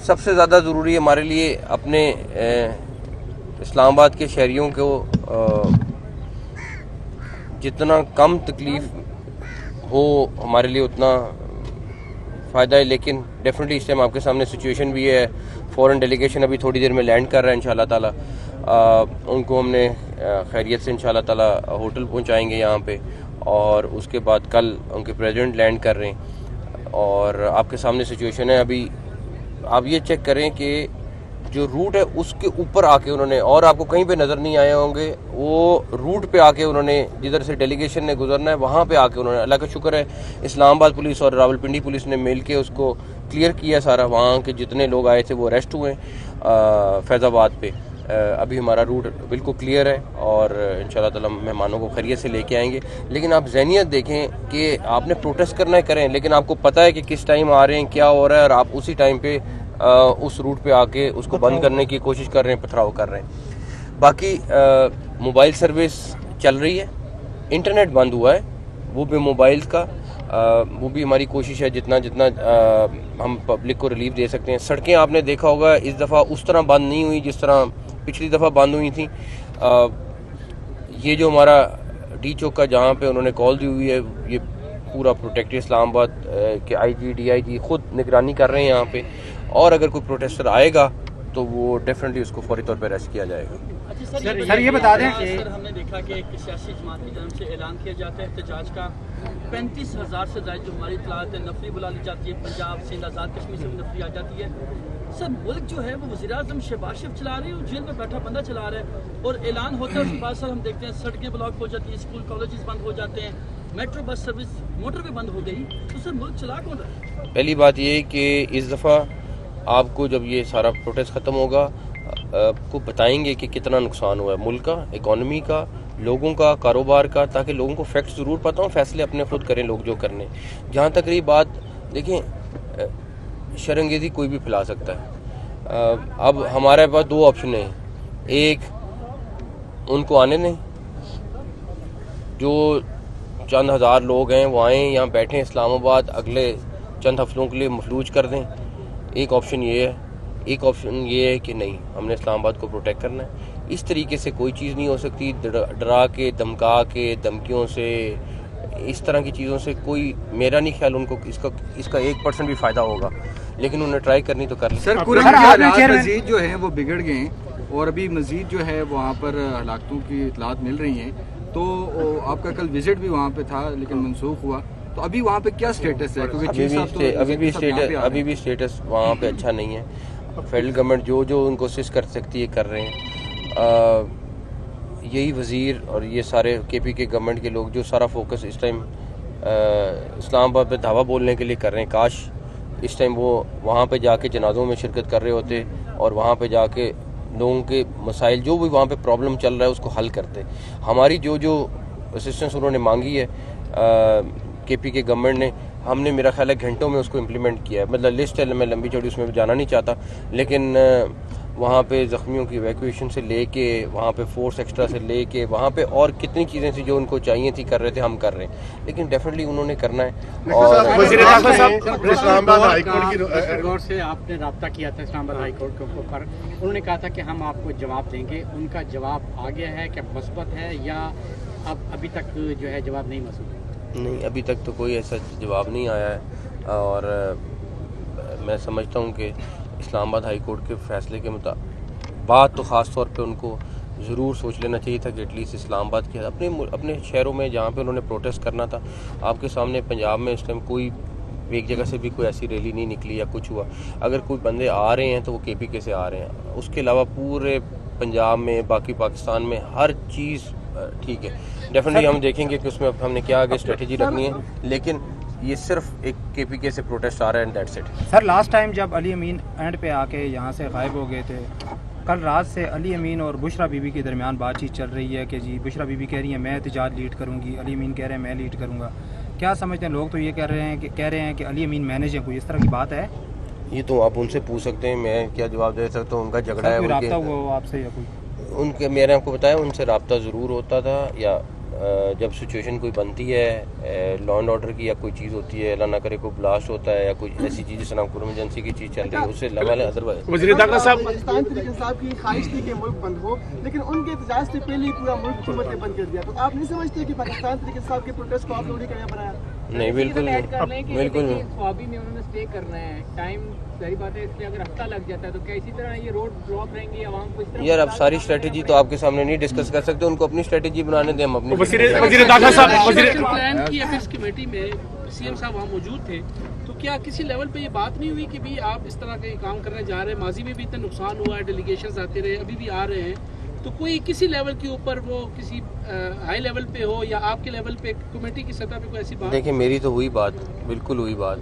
सबसे ज़्यादा ज़रूरी है हमारे लिए अपने इस्लामाबाद के शहरियों को जितना कम तकलीफ़ हो हमारे लिए उतना फ़ायदा है। लेकिन डेफिनेटली इस टाइम आपके सामने सिचुएशन भी है। फ़ॉरेन डेलीगेशन अभी थोड़ी देर में लैंड कर रहा है इंशाल्लाह ताला। उनको हमने खैरियत से इंशाल्लाह ताला होटल पहुंचाएंगे यहाँ पे, और उसके बाद कल उनके प्रेसिडेंट लैंड कर रहे हैं। और आपके सामने सिचुएशन है। अभी आप ये चेक करें कि जो रूट है उसके ऊपर आके उन्होंने, और आपको कहीं पे नज़र नहीं आए होंगे, वो रूट पे आके उन्होंने जिधर से डेलीगेशन ने गुजरना है वहाँ पे आके उन्होंने, अल्लाह का शुक्र है इस्लामाबाद पुलिस और रावलपिंडी पुलिस ने मिल के उसको क्लियर किया सारा। वहाँ के जितने लोग आए थे वो अरेस्ट हुए फैज़ाबाद पे। अभी हमारा रूट बिल्कुल क्लियर है और इंशाल्लाह ताला मेहमानों को खैरियत से लेके आएंगे। लेकिन आप ज़हनियत देखें कि आपने प्रोटेस्ट करना है करें, लेकिन आपको पता है कि किस टाइम आ रहे हैं, क्या हो रहा है, और आप उसी टाइम पे उस रूट पे आके उसको बंद करने की कोशिश कर रहे हैं, पथराव कर रहे हैं। बाकी मोबाइल सर्विस चल रही है, इंटरनेट बंद हुआ है, वो भी मोबाइल का, वो भी हमारी कोशिश है जितना जितना हम पब्लिक को रिलीफ दे सकते हैं। सड़कें आपने देखा होगा इस दफ़ा उस तरह बंद नहीं हुई जिस तरह पिछली दफ़ा बंद हुई थी। ये जो हमारा डी चौक का जहाँ पे उन्होंने कॉल दी हुई है, ये पूरा प्रोटेक्टेड इस्लामाबाद के IG DIG खुद निगरानी कर रहे हैं यहाँ पे, और अगर कोई प्रोटेस्टर आएगा तो वो डेफिनेटली उसको फौरी तौर पर अरेस्ट किया जाएगा। अच्छा सर, ये बता दें कि सर हमने देखा कि एक सियासी जमात की तरफ से ऐलान किया जाता है एहतजाज का। 35,000 से ज़्यादा जो हमारी इतलात है नफरी बुला ली जाती है, पंजाब सिंध आज़ाद कश्मीर से भी नफरी आ जाती है। सर मुल्क जो है वो वज़ीर-ए-आज़म शहबाज शरीफ चला रहे हैं और जेल में बैठा बंदा चला रहा है, और ऐलान होता है उसके बाद सर हम देखते हैं सड़कें ब्लॉक हो जाती हैं, स्कूल कॉलेजेस बंद हो जाते हैं, मेट्रो बस सर्विस मोटर भी बंद हो गई। तो सर मुल्क चला कौन रहा है? पहली बात ये कि इस दफ़ा आपको जब ये सारा प्रोटेस्ट ख़त्म होगा आपको बताएंगे कि कितना नुकसान हुआ है मुल्क का, इकॉनमी का, लोगों का, कारोबार का, ताकि लोगों को फैक्ट्स ज़रूर पता हो, फैसले अपने खुद करें लोग जो करने। जहाँ तक रही बात, देखें शर्मंगेज़ी कोई भी फैला सकता है। अब हमारे पास दो ऑप्शन हैं, एक उनको आने दें, जो चंद हज़ार लोग हैं वो आएँ यहाँ बैठें इस्लामाबाद, अगले चंद हफ्तों के लिए मफलूज कर दें, एक ऑप्शन ये है। एक ऑप्शन ये है कि नहीं, हमने इस्लामाबाद को प्रोटेक्ट करना है। इस तरीके से कोई चीज़ नहीं हो सकती, डरा के, धमका के, धमकियों से, इस तरह की चीज़ों से कोई, मेरा नहीं ख्याल उनको इसका 1% भी फ़ायदा होगा। लेकिन उन्हें ट्राई करनी तो कर लें। सर मजीद जो है वो बिगड़ गए हैं और अभी मजीद जो है वहाँ पर हलाकतों की इतलात मिल रही हैं। तो आपका कल विजिट भी वहाँ पे था लेकिन मनसूख हुआ, तो अभी वहाँ पे क्या स्टेटस है? क्योंकि अभी भी स्टेटस वहाँ पे अच्छा नहीं है। फेडरल गवर्नमेंट जो उनको असिस्ट कर सकती है कर रहे हैं। यही वज़ीर और ये सारे KPK गवर्नमेंट के लोग जो सारा फोकस इस टाइम इस्लामाबाद पे धावा बोलने के लिए कर रहे हैं, काश इस टाइम वो वहाँ पे जाके जनाज़ों में शिरकत कर रहे होते और वहाँ पे जाके लोगों के मसाइल जो भी वहाँ पे प्रॉब्लम चल रहा है उसको हल करते। हमारी जो असिस्टेंस उन्होंने मांगी है KPK गवर्नमेंट ने, हमने मेरा ख्याल है घंटों में उसको इम्प्लीमेंट किया है। मतलब लिस्ट है, मैं लंबी चौड़ी उसमें जाना नहीं चाहता, लेकिन वहाँ पे ज़ख्मियों की इवैक्यूएशन से लेके, वहाँ पे फोर्स एक्स्ट्रा से लेके, वहाँ पे और कितनी चीज़ें थी जो उनको चाहिए थी कर रहे थे, हम कर रहे हैं। लेकिन डेफिनेटली उन्होंने करना है। और इस्लामाबाद हाई कोर्ट से आपने रब्ता किया था इस्लामाबाद हाई कोर्ट के ऊपर, उन्होंने कहा था कि हम आपको जवाब देंगे। उनका जवाब आ गया है, क्या मुस्बत है या अब अभी तक जो है जवाब नहीं मौसूल है? नहीं, अभी तक तो कोई ऐसा जवाब नहीं आया है। और मैं समझता हूँ कि इस्लामाबाद हाई कोर्ट के फैसले के मुताबिक बात तो ख़ास तौर पे उनको ज़रूर सोच लेना चाहिए था कि एटलीस्ट इस्लामाबाद के अपने शहरों में जहाँ पे उन्होंने प्रोटेस्ट करना था, आपके सामने पंजाब में इस टाइम कोई एक जगह से भी कोई ऐसी रैली नहीं निकली या कुछ हुआ। अगर कोई बंदे आ रहे हैं तो वो KPK से आ रहे हैं, उसके अलावा पूरे पंजाब में, बाकी पाकिस्तान में हर चीज़ ठीक है। डेफिनेटली हम देखेंगे कि उसमें हमने क्या आगे स्ट्रेटजी रखनी है, लेकिन ये सिर्फ एक KPK से प्रोटेस्ट आ रहा है and that's it. Sir last time जब अली अमीन एंड पे आके यहाँ से गायब हो गए थे, कल रात से अली अमीन और बुशरा बीबी के दरमियान बातचीत चल रही है कि जी बुशरा बीबी कह रही है मैं एहतजाज लीड करूँगी, अली अमीन कह रहे हैं मैं लीड करूँगा। क्या समझते हैं लोग? तो ये कह रहे हैं कि अली अमीन मैनेज है, कोई इस तरह की बात है? ये तो आप उनसे पूछ सकते हैं, मैं क्या जवाब दे सकता हूँ। उनका झगड़ा है, रब्ता हुआ आपसे या कोई? उनके, मैंने आपको बताया उनसे रब्ता ज़रूर होता था, या जब सिचुएशन कोई बनती है लॉ एंड ऑर्डर की या कोई चीज़ होती है, अल्लाह ना करे कोई ब्लास्ट होता है या कोई ऐसी चीज़ जिस नाम इमरजेंसी की चीज़ चल रही है, उससे लेवल है। अदरवाइज वज़ीर दाखिला साहब, पाकिस्तान तरीके साहब की ख्वाहिश थी कि मुल्क बंद हो, लेकिन उनके एहतजाज से पहले ही पूरा मुल्क हुकूमत ने बंद कर दिया। तो आप नहीं समझते कि पाकिस्तान तरीके साहब के प्रोटेस्ट को आप लोगों ने क्या बनाया? नहीं, बिल्कुल बिल्कुल स्वाबी में उन्होंने स्टे करना है, टाइम सही बात है, इसलिए अगर हफ्ता लग जाता है तो क्या इसी तरह ये रोड ब्लॉक रहेंगे आवाम को? इस तरह यार, अब सारी स्ट्रेटेजी तो आपके सामने नहीं डिस्कस कर सकते, उनको अपनी स्ट्रेटेजी बनाने दें, हम अपनी। वज़ीर दाखिला साहब, प्लान की अफेयर्स कमेटी में सीएम साहब वहाँ मौजूद थे, तो क्या किसी लेवल पे ये बात नहीं हुई कि भी आप इस तरह के काम करने जा रहे हैं? माजी में भी इतना नुकसान हुआ है, डेलीगेशंस आते रहे, अभी भी आ रहे हैं, तो कोई किसी लेवल के ऊपर वो किसी हाई लेवल पे हो या आपके लेवल पे कमेटी की सतह पे कोई ऐसी बात? देखिए, मेरी तो हुई बात, बिल्कुल हुई बात,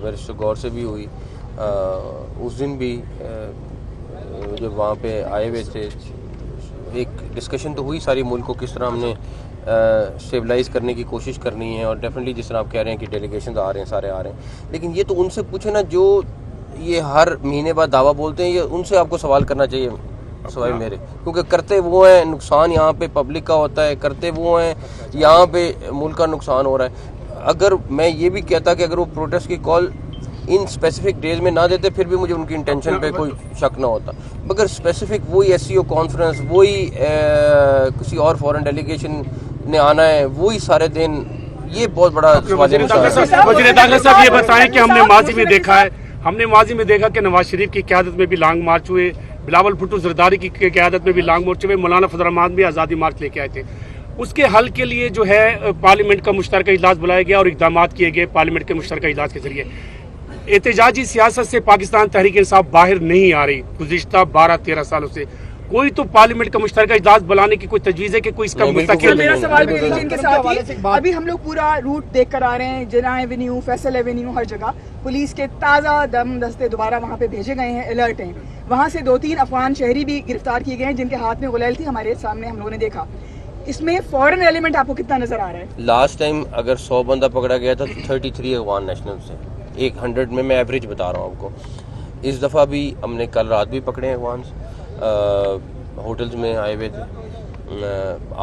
बैरिस्टर गौर से भी हुई। उस दिन भी जब वहाँ पे आए हुए थे, एक डिस्कशन तो हुई सारी मुल्क को किस तरह हमने स्टेबलाइज करने की कोशिश करनी है, और डेफिनेटली जिस तरह आप कह रहे हैं कि डेलीगेशन आ रहे हैं, सारे आ रहे हैं, लेकिन ये तो उनसे पूछे ना जो ये हर महीने बाद दावा बोलते हैं, ये उनसे आपको सवाल करना चाहिए सवाल मेरे, क्योंकि करते वो हैं, नुकसान यहाँ पे पब्लिक का होता है, करते वो हैं, यहाँ पे मुल्क का नुकसान हो रहा है। अगर मैं ये भी कहता कि अगर वो प्रोटेस्ट की कॉल इन स्पेसिफिक डेज में ना देते, फिर भी मुझे उनकी इंटेंशन पे कोई शक ना होता, मगर स्पेसिफिक वही SCO कॉन्फ्रेंस, वही किसी और फॉरेन डेलीगेशन ने आना है, वही सारे दिन, ये बहुत बड़ा वज़ीर दाखिला साहब ये बताएं कि हमने माजी में देखा कि नवाज शरीफ की क़यादत में भी लॉन्ग मार्च हुए, बिलावल भुट्टो जरदारी की क़यादत में भी लॉन्ग मार्च हुए, मौलाना फजल रहमान भी आज़ादी मार्च लेके आए थे। उसके हल के लिए जो है पार्लियामेंट का मुश्तरका इजलास बुलाया गया और इक़दाम किए गए पार्लियामेंट के मुश्तरका इजलास के जरिए। एहतजाजी सियासत से पाकिस्तान तहरीक इंसाफ बाहर नहीं आ रही गुज़िश्ता 12-13 सालों से, कोई तो पार्लियामेंट का मुश्तरका इजलास बुलाने की कोई तजवीज़ है कि कोई इसका मुस्तकिल? मेरा सवाल भी इनके साथ ही, अभी हम लोग पूरा रूट देख कर आ रहे हैं, जिना एवेन्यू, फैसल एवेन्यू, हर जगह पुलिस के ताज़ा दम दस्ते दोबारा वहाँ पे भेजे गए हैं, अलर्ट हैं। वहाँ से 2-3 अफगान शहरी भी गिरफ्तार किए गए हैं जिनके हाथ में गुलैल थी, हमारे सामने हम लोगों ने देखा। इसमें फॉरेन एलिमेंट आपको कितना नजर आ रहा है? लास्ट टाइम अगर 100 बंदा पकड़ा गया था तो 33 अफगान नेशनल से, 100 में मैं एवरेज बता रहा हूँ आपको। इस दफ़ा भी हमने कल रात भी पकड़े हैं अफगान, होटल्स में आए हुए थे।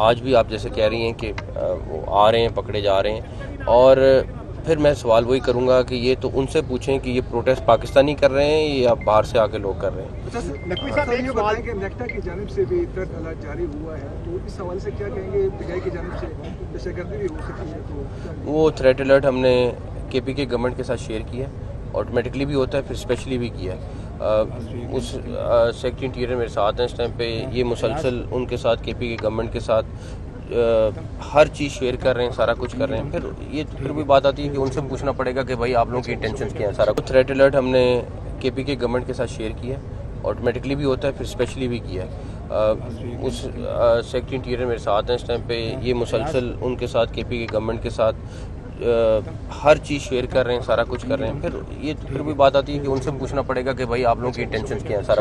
आज भी आप जैसे कह रही हैं कि वो आ रहे हैं, पकड़े जा रहे हैं, और फिर मैं सवाल वही करूंगा कि ये तो उनसे पूछें कि ये प्रोटेस्ट पाकिस्तानी कर रहे हैं या बाहर से आके लोग कर रहे हैं। नकवी साहब ये बताएं कि नेक्टा की जानिब से भी थ्रेट अलर्ट जारी हुआ है, तो इस हवाले से क्या कहेंगे? पिटाई की जानिब से दहशतगर्दी भी हो सकती है, तो वो थ्रेट अलर्ट हमने KPK गवर्नमेंट के साथ शेयर किया है, ऑटोमेटिकली भी होता है, फिर स्पेशली भी किया है। उस सेक्रेटरी इंटीरियर मेरे साथ हैं इस टाइम पे, ये मुसलसल उनके साथ KPK गवर्नमेंट के साथ हर चीज़ शेयर कर रहे हैं, सारा कुछ कर रहे हैं। फिर भी बात आती है कि उनसे पूछना पड़ेगा कि भाई आप लोगों की इंटेंशंस क्या हैं। सारा कुछ थ्रेट अलर्ट हमने KPK गवर्नमेंट के साथ शेयर किया है, ऑटोमेटिकली भी होता है, फिर स्पेशली भी किया है। उस सेक्रेटरी इंटीरियर मेरे साथ हैं इस टाइम पे, ये मुसलसल उनके साथ KPK गवर्नमेंट के साथ हर चीज़ शेयर कर रहे हैं, सारा कुछ कर रहे हैं। फिर भी बात आती है कि उनसे पूछना पड़ेगा कि भाई आप लोगों की इंटेंशंस क्या हैं। सारा